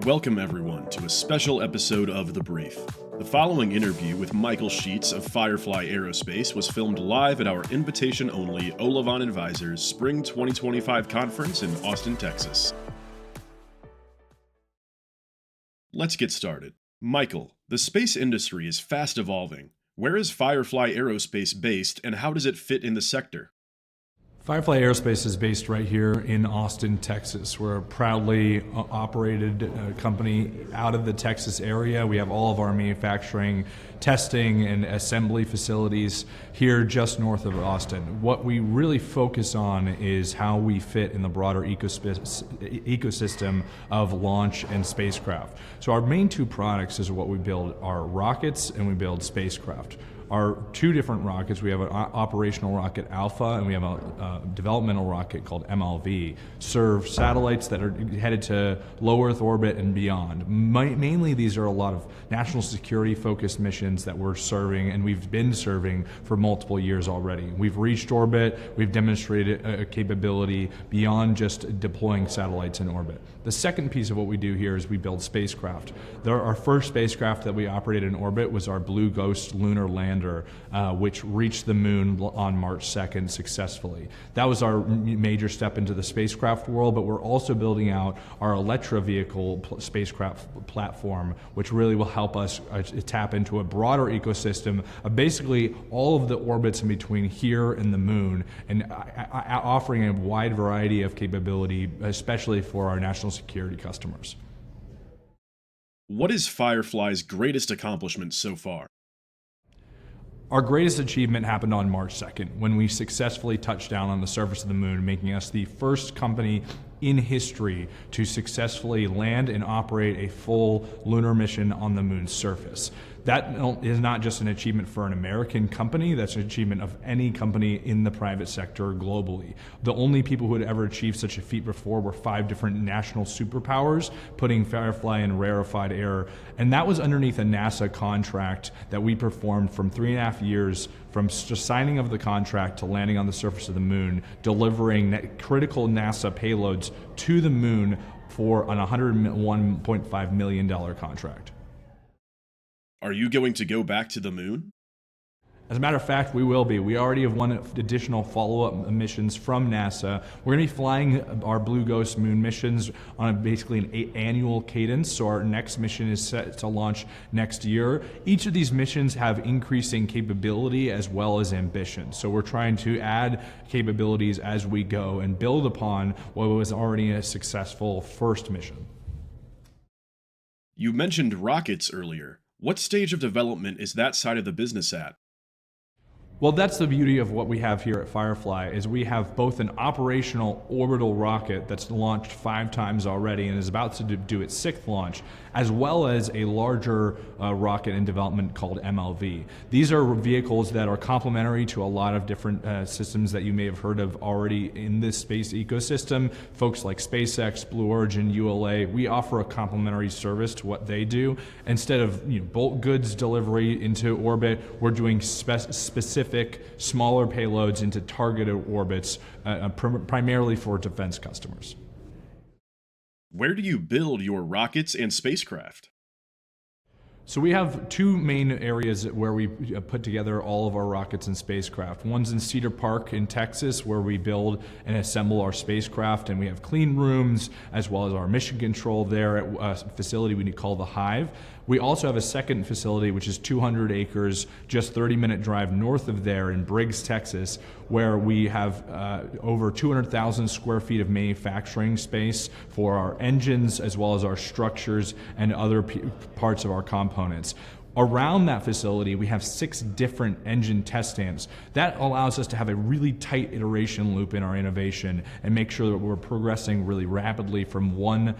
Welcome everyone to a special episode of The Brief. The following interview with Michael Sheetz of Firefly Aerospace was filmed live at our invitation-only Olivon Advisors Spring 2025 conference in Austin, Texas. Let's get started. Michael, the space industry is fast evolving. Where is Firefly Aerospace based and how does it fit in the sector? Firefly Aerospace is based right here in Austin, Texas. We're a proudly operated company out of the Texas area. We have all of our manufacturing, testing, and assembly facilities here just north of Austin. What we really focus on is how we fit in the broader ecosystem of launch and spacecraft. So our main two products is what we build are rockets and we build spacecraft. Our two different rockets, we have an operational rocket Alpha and we have a developmental rocket called MLV, serve satellites that are headed to low Earth orbit and beyond. Mainly these are a lot of national security focused missions that we're serving and we've been serving for multiple years already. We've reached orbit, we've demonstrated a capability beyond just deploying satellites in orbit. The second piece of what we do here is we build spacecraft. Our first spacecraft that we operated in orbit was our Blue Ghost lunar lander, which reached the moon on March 2nd successfully. That was our major step into the spacecraft world, but we're also building out our Electra vehicle spacecraft platform, which really will help us tap into a broader ecosystem of basically all of the orbits in between here and the moon, and offering a wide variety of capability, especially for our national security customers. What is Firefly's greatest accomplishment so far? Our greatest achievement happened on March 2nd when we successfully touched down on the surface of the moon, making us the first company in history to successfully land and operate a full lunar mission on the moon's surface. That is not just an achievement for an American company, that's an achievement of any company in the private sector globally. The only people who had ever achieved such a feat before were 5 different national superpowers, putting Firefly in rarefied air. And that was underneath a NASA contract that we performed from 3.5 years from just signing of the contract to landing on the surface of the moon, delivering critical NASA payloads to the moon for an $101.5 million contract. Are you going to go back to the moon? As a matter of fact, we will be. We already have won additional follow-up missions from NASA. We're going to be flying our Blue Ghost moon missions on basically an annual cadence, so our next mission is set to launch next year. Each of these missions have increasing capability as well as ambition, so we're trying to add capabilities as we go and build upon what was already a successful first mission. You mentioned rockets earlier. What stage of development is that side of the business at? Well, that's the beauty of what we have here at Firefly, is we have both an operational orbital rocket that's launched 5 times already and is about to do its 6th launch, as well as a larger rocket in development called MLV. These are vehicles that are complementary to a lot of different systems that you may have heard of already in this space ecosystem. Folks like SpaceX, Blue Origin, ULA, we offer a complementary service to what they do. Instead of bulk goods delivery into orbit, we're doing specific smaller payloads into targeted orbits, primarily for defense customers. Where do you build your rockets and spacecraft? So we have 2 main areas where we put together all of our rockets and spacecraft. One's in Cedar Park in Texas, where we build and assemble our spacecraft, and we have clean rooms as well as our mission control there at a facility we call the Hive. We also have a second facility, which is 200 acres, just 30-minute drive north of there in Briggs, Texas, where we have over 200,000 square feet of manufacturing space for our engines as well as our structures and other parts of our components. Around that facility, we have 6 different engine test stands. That allows us to have a really tight iteration loop in our innovation and make sure that we're progressing really rapidly from one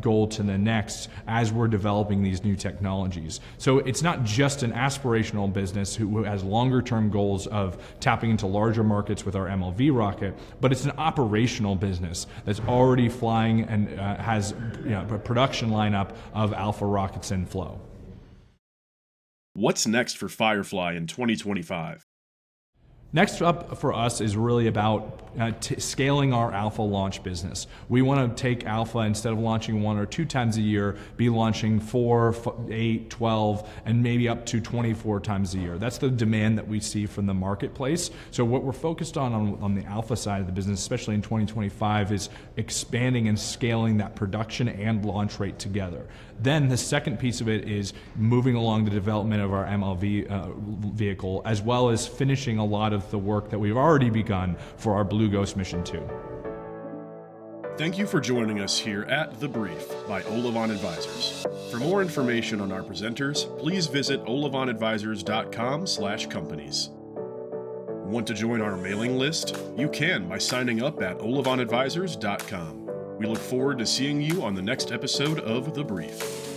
goal to the next as we're developing these new technologies. So it's not just an aspirational business who has longer term goals of tapping into larger markets with our MLV rocket, but it's an operational business that's already flying and has a production lineup of Alpha rockets in flow. What's next for Firefly in 2025? Next up for us is really about scaling our Alpha launch business. We want to take Alpha, instead of launching 1 or 2 times a year, be launching 4, 8, 12, and maybe up to 24 times a year. That's the demand that we see from the marketplace. So what we're focused on the Alpha side of the business, especially in 2025, is expanding and scaling that production and launch rate together. Then the second piece of it is moving along the development of our MLV vehicle, as well as finishing a lot of the work that we've already begun for our Blue Ghost Mission 2. Thank you for joining us here at The Brief by Olivon Advisors. For more information on our presenters, please visit olivonadvisors.com/companies. Want to join our mailing list? You can by signing up at olivonadvisors.com. We look forward to seeing you on the next episode of The Brief.